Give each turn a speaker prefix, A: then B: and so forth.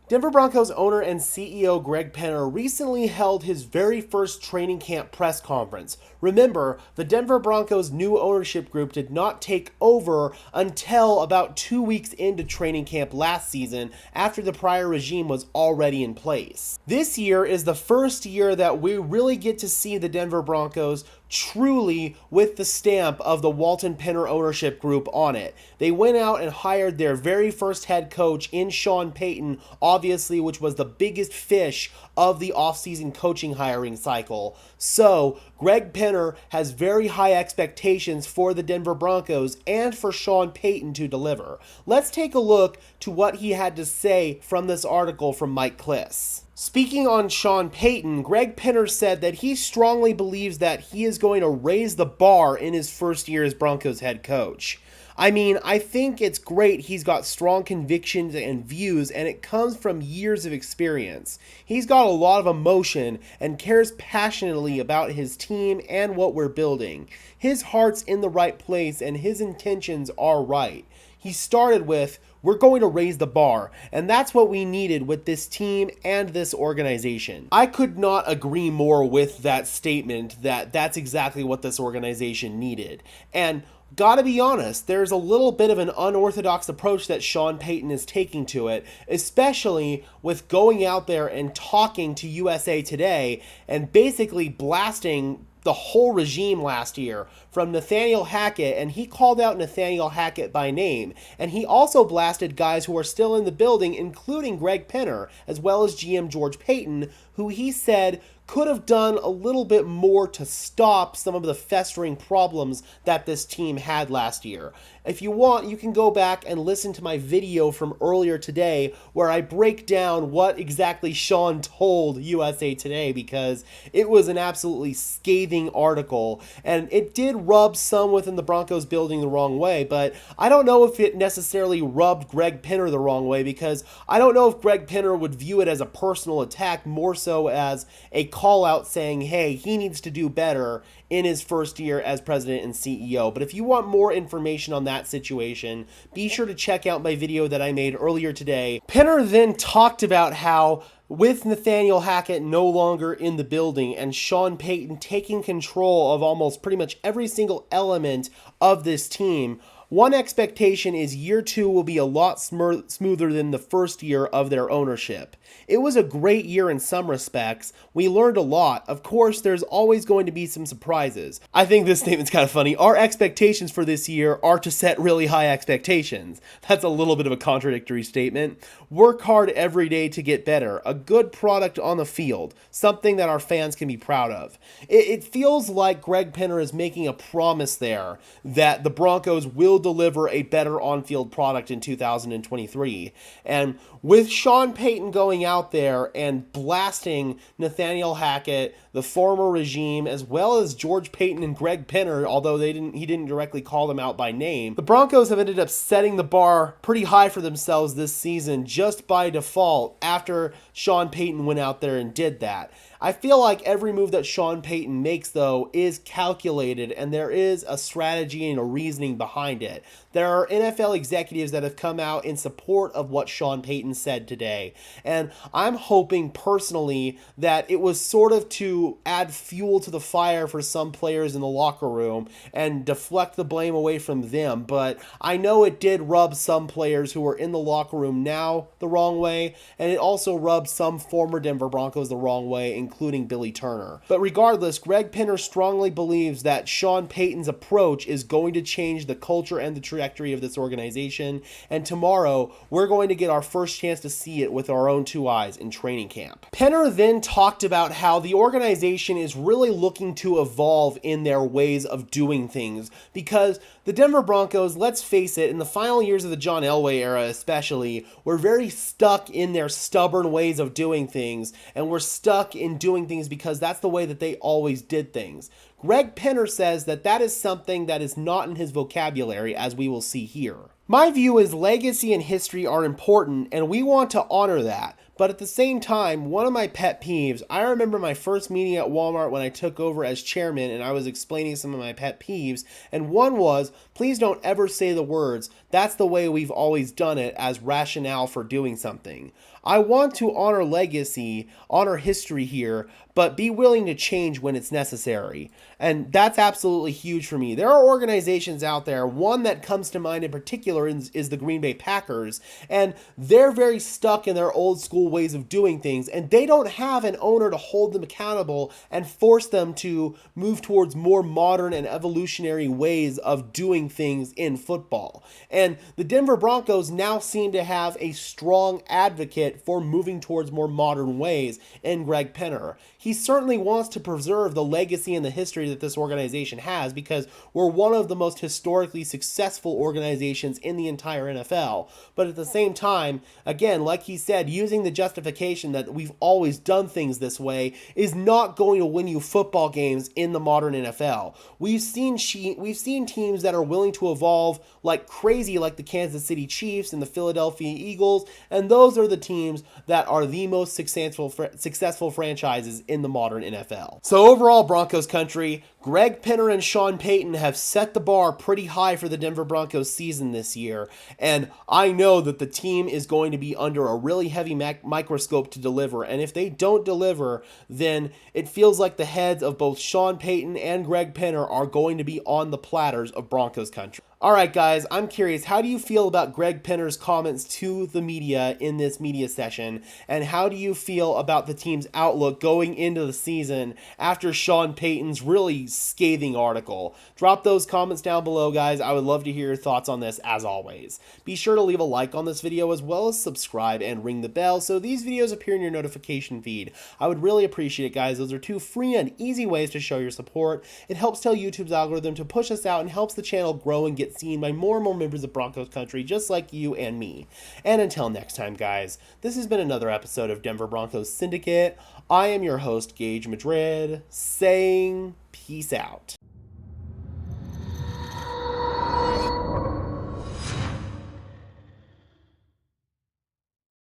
A: Denver Broncos owner and CEO Greg Penner recently held his very first training camp press conference. Remember, the Denver Broncos' new ownership group did not take over until about 2 weeks into training camp last season, after the prior regime was already in place. This year is the first year that we really get to see the Denver Broncos truly with the stamp of the Walton Penner ownership group on it. They went out and hired their very first head coach in Sean Payton, obviously, which was the biggest fish of the offseason coaching hiring cycle. So, Greg Penner has very high expectations for the Denver Broncos and for Sean Payton to deliver. Let's take a look to what he had to say from this article from Mike Kliss. Speaking on Sean Payton, Greg Penner said that he strongly believes that he is going to raise the bar in his first year as Broncos head coach. I mean, I think it's great he's got strong convictions and views, and it comes from years of experience. He's got a lot of emotion and cares passionately about his team and what we're building. His heart's in the right place and his intentions are right. He started with, we're going to raise the bar, and that's what we needed with this team and this organization. I could not agree more with that statement, that that's exactly what this organization needed. And gotta be honest, there's a little bit of an unorthodox approach that Sean Payton is taking to it, especially with going out there and talking to USA Today and basically blasting the whole regime last year, from Nathaniel Hackett, and he called out Nathaniel Hackett by name, and he also blasted guys who are still in the building, including Greg Penner, as well as GM George Paton, who he said could have done a little bit more to stop some of the festering problems that this team had last year. If you want, you can go back and listen to my video from earlier today where I break down what exactly Sean told USA Today, because it was an absolutely scathing article, and it did rub some within the Broncos building the wrong way, but I don't know if it necessarily rubbed Greg Penner the wrong way, because I don't know if Greg Penner would view it as a personal attack, more so as a call out saying, hey, he needs to do better in his first year as president and CEO. But if you want more information on that situation, be sure to check out my video that I made earlier today. Penner then talked about how, with Nathaniel Hackett no longer in the building and Sean Payton taking control of almost pretty much every single element of this team, one expectation is year 2 will be a lot smoother than the first year of their ownership. It was a great year in some respects. We learned a lot. Of course, there's always going to be some surprises. I think this statement's kind of funny. Our expectations for this year are to set really high expectations. That's a little bit of a contradictory statement. Work hard every day to get better. A good product on the field. Something that our fans can be proud of. It feels like Greg Penner is making a promise there that the Broncos will deliver a better on-field product in 2023. And with Sean Payton going out there and blasting Nathaniel Hackett, the former regime, as well as George Paton and Greg Penner, although he didn't directly call them out by name, the Broncos have ended up setting the bar pretty high for themselves this season just by default after Sean Payton went out there and did that. I feel like every move that Sean Payton makes, though, is calculated, and there is a strategy and a reasoning behind it. There are NFL executives that have come out in support of what Sean Payton said today, and I'm hoping personally that it was sort of to add fuel to the fire for some players in the locker room and deflect the blame away from them, but I know it did rub some players who are in the locker room now the wrong way, and it also rubbed some former Denver Broncos the wrong way, including Billy Turner. But regardless, Greg Penner strongly believes that Sean Payton's approach is going to change the culture and the trajectory of this organization, and tomorrow we're going to get our first chance to see it with our own 2 eyes in training camp. Penner then talked about how the organization is really looking to evolve in their ways of doing things, because the Denver Broncos, let's face it, in the final years of the John Elway era especially, were very stuck in their stubborn ways of doing things, and were stuck in doing things because that's the way that they always did things. Greg Penner says that that is something that is not in his vocabulary, as we will see here. My view is legacy and history are important, and we want to honor that. But at the same time, one of my pet peeves, I remember my first meeting at Walmart when I took over as chairman and I was explaining some of my pet peeves, and one was, please don't ever say the words, that's the way we've always done it, as rationale for doing something. I want to honor legacy, honor history here, but be willing to change when it's necessary. And that's absolutely huge for me. There are organizations out there, one that comes to mind in particular is the Green Bay Packers, and they're very stuck in their old school ways of doing things, and they don't have an owner to hold them accountable and force them to move towards more modern and evolutionary ways of doing things in football. And the Denver Broncos now seem to have a strong advocate for moving towards more modern ways in Greg Penner. He certainly wants to preserve the legacy and the history that this organization has, because we're one of the most historically successful organizations in the entire NFL. But at the same time, again, like he said, using the justification that we've always done things this way is not going to win you football games in the modern NFL. We've seen teams that are willing to evolve like crazy, like the Kansas City Chiefs and the Philadelphia Eagles, and those are the teams that are the most successful franchises in the modern NFL. So overall, Broncos country, Greg Penner and Sean Payton have set the bar pretty high for the Denver Broncos season this year, and I know that the team is going to be under a really heavy microscope to deliver, and if they don't deliver, then it feels like the heads of both Sean Payton and Greg Penner are going to be on the platters of Broncos country. Alright guys, I'm curious, how do you feel about Greg Penner's comments to the media in this media session, and how do you feel about the team's outlook going into the season after Sean Payton's really scathing article? Drop those comments down below, guys. I would love to hear your thoughts on this as always. Be sure to leave a like on this video as well as subscribe and ring the bell so these videos appear in your notification feed. I would really appreciate it, guys. Those are two free and easy ways to show your support. It helps tell YouTube's algorithm to push us out and helps the channel grow and get seen by more and more members of Broncos country just like you and me. And until next time, guys, this has been another episode of Denver Broncos Syndicate. I am your host, Gage Madrid, saying peace out.